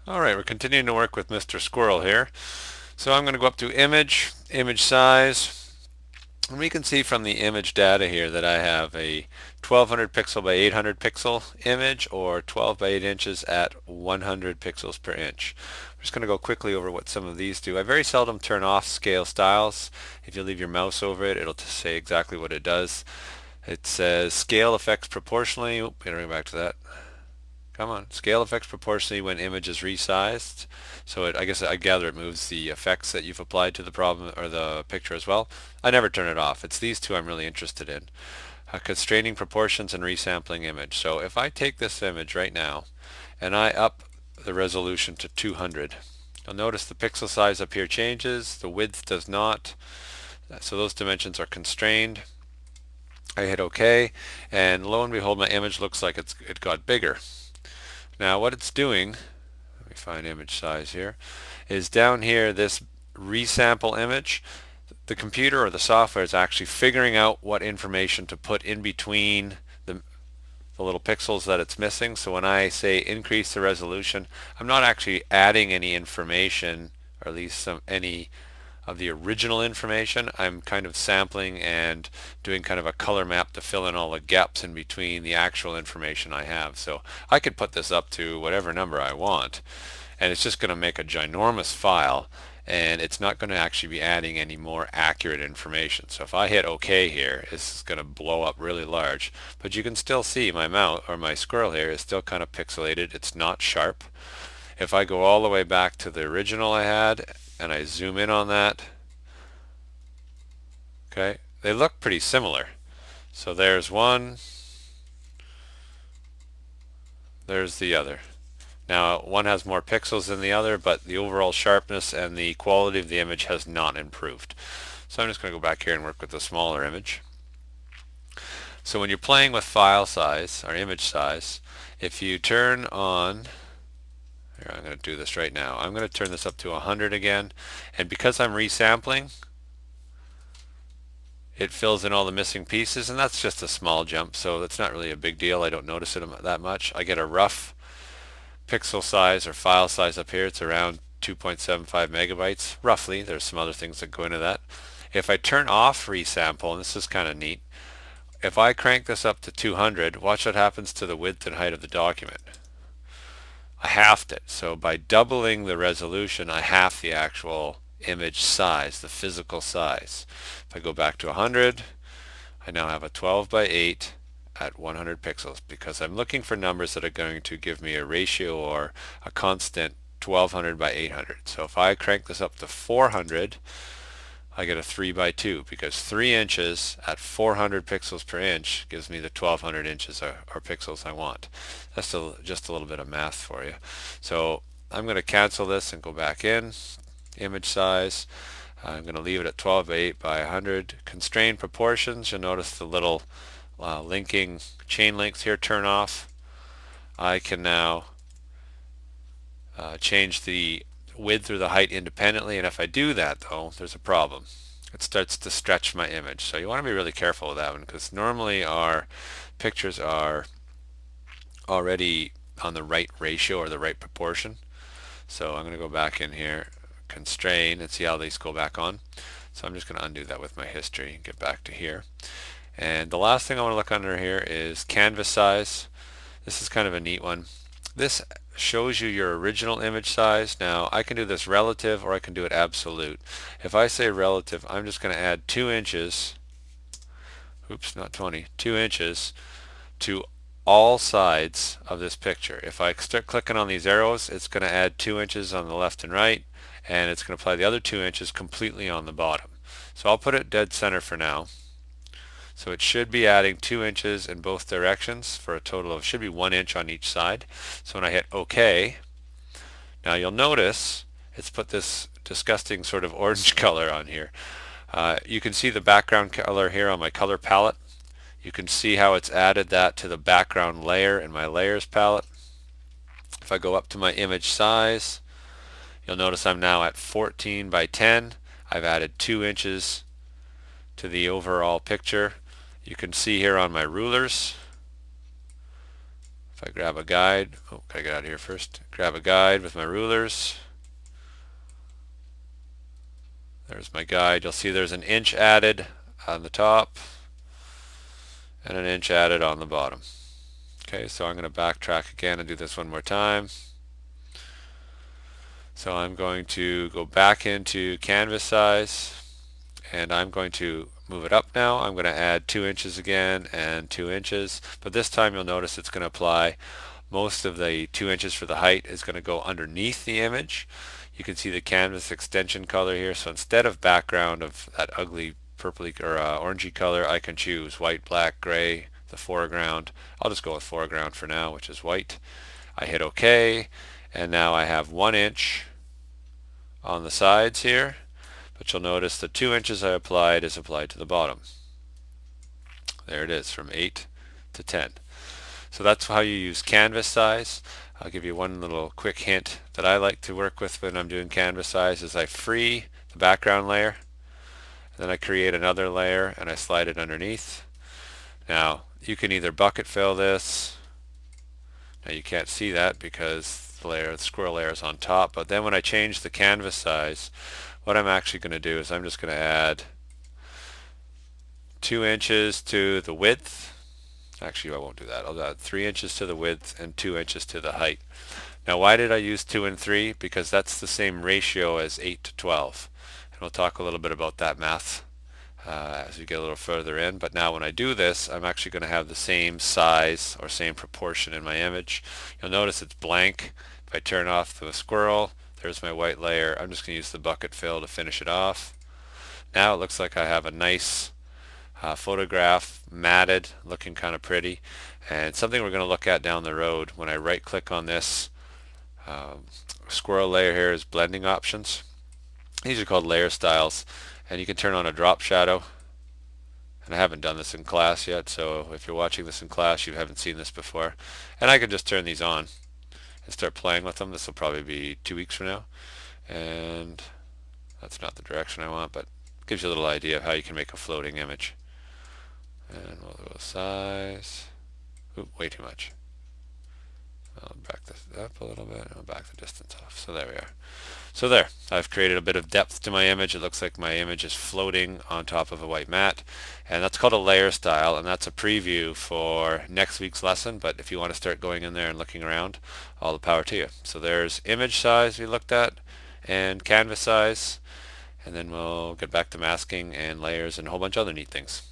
Alright, we're continuing to work with Mr. Squirrel here. So I'm going to go up to image size, and we can see from the image data here that I have a 1200 pixel by 800 pixel image, or 12 by 8 inches at 100 pixels per inch. I'm just going to go quickly over what some of these do. I very seldom turn off scale styles. If you leave your mouse over it, it'll just say exactly what it does. It says scale affects proportionally. Oop, gotta go back to that. Come on. Scale affects proportionally when image is resized. So I guess I gather it moves the effects that you've applied to the problem or the picture as well. I never turn it off. It's these two I'm really interested in. Constraining proportions and resampling image. So if I take this image right now and I up the resolution to 200, you'll notice the pixel size up here changes, the width does not. So those dimensions are constrained. I hit OK, and lo and behold, my image looks like it got bigger. Now what it's doing, let me find image size here, is down here this resample image. The computer or the software is actually figuring out what information to put in between the little pixels that it's missing. So when I say increase the resolution, I'm not actually adding any information, or at least any of the original information. I'm kind of sampling and doing kind of a color map to fill in all the gaps in between the actual information I have. So I could put this up to whatever number I want, and it's just going to make a ginormous file, and it's not going to actually be adding any more accurate information. So if I hit OK here, this is going to blow up really large, but you can still see my mouse or my squirrel here is still kind of pixelated. It's not sharp. If I go all the way back to the original I had and I zoom in on that, okay, they look pretty similar. So there's one, there's the other. Now one has more pixels than the other, but the overall sharpness and the quality of the image has not improved. So I'm just going to go back here and work with the smaller image. So when you're playing with file size or image size, if you turn on, here, I'm going to do this right now. I'm going to turn this up to 100 again, and because I'm resampling, it fills in all the missing pieces, and that's just a small jump, so that's not really a big deal. I don't notice it that much. I get a rough pixel size or file size up here. It's around 2.75 megabytes, roughly. There's some other things that go into that. If I turn off resample, and this is kind of neat, if I crank this up to 200, watch what happens to the width and height of the document. I halved it. So by doubling the resolution, I half the actual image size, the physical size. If I go back to 100, I now have a 12 by 8 at 100 pixels, because I'm looking for numbers that are going to give me a ratio or a constant 1200 by 800. So if I crank this up to 400, I get a 3 by 2, because 3 inches at 400 pixels per inch gives me the 1200 inches or pixels I want. That's just a little bit of math for you. So I'm going to cancel this and go back in. Image size, I'm going to leave it at 12 by 8 by 100. Constrained proportions, you'll notice the little linking chain links here turn off. I can now change the width or the height independently, and if I do that though, there's a problem. It starts to stretch my image. So you want to be really careful with that one, because normally our pictures are already on the right ratio or the right proportion. So I'm going to go back in here, constrain, and see how these go back on. So I'm just going to undo that with my history and get back to here. And the last thing I want to look under here is canvas size. This is kind of a neat one. This shows you your original image size. Now I can do this relative, or I can do it absolute. If I say relative, I'm just going to add 2 inches, oops, not 20, 2 inches to all sides of this picture. If I start clicking on these arrows, it's going to add 2 inches on the left and right, and it's going to apply the other 2 inches completely on the bottom. So I'll put it dead center for now. So it should be adding 2 inches in both directions for a total of, should be 1 inch on each side. So when I hit OK, now you'll notice it's put this disgusting sort of orange color on here. You can see the background color here on my color palette. You can see how it's added that to the background layer in my layers palette. If I go up to my image size, you'll notice I'm now at 14 by 10. I've added 2 inches to the overall picture. You can see here on my rulers If I grab a guide, oh, gotta get out of here first. Grab a guide with my rulers. There's my guide. You'll see there's an inch added on the top and an inch added on the bottom. Okay, so I'm going to backtrack again and do this one more time. So I'm going to go back into canvas size and I'm going to move it up now. I'm going to add 2 inches again and 2 inches, but this time you'll notice it's going to apply most of the 2 inches for the height is going to go underneath the image. You can see the canvas extension color here, so instead of background of that ugly purpley or orangey color, I can choose white, black, gray, the foreground. I'll just go with foreground for now, which is white. I hit OK, and now I have 1 inch on the sides here, but you'll notice the 2 inches I applied is applied to the bottom. There it is, from 8 to 10. So that's how you use canvas size. I'll give you one little quick hint that I like to work with when I'm doing canvas size is I free the background layer, and then I create another layer and I slide it underneath. Now you can either bucket fill this. Now you can't see that because the squirrel layer is on top, but then when I change the canvas size, what I'm actually going to do is I'm just going to add 2 inches to the width. Actually, I won't do that. I'll add 3 inches to the width and 2 inches to the height. Now, why did I use 2 and 3? Because that's the same ratio as 8 to 12. And we'll talk a little bit about that math as we get a little further in. But now when I do this, I'm actually going to have the same size or same proportion in my image. You'll notice it's blank. If I turn off the squirrel, there's my white layer. I'm just going to use the bucket fill to finish it off. Now it looks like I have a nice photograph, matted, looking kind of pretty. And something we're going to look at down the road, when I right click on this squirrel layer here, is blending options. These are called layer styles, and you can turn on a drop shadow. And I haven't done this in class yet, so if you're watching this in class you haven't seen this before. And I can just turn these on and start playing with them. This will probably be 2 weeks from now, and that's not the direction I want, but it gives you a little idea of how you can make a floating image. And we'll go size. Oop, way too much. I'll back this up a little bit and I'll back the distance off. So there we are. So there, I've created a bit of depth to my image. It looks like my image is floating on top of a white mat, and that's called a layer style, and that's a preview for next week's lesson. But if you want to start going in there and looking around, all the power to you. So there's image size we looked at and canvas size, and then we'll get back to masking and layers and a whole bunch of other neat things.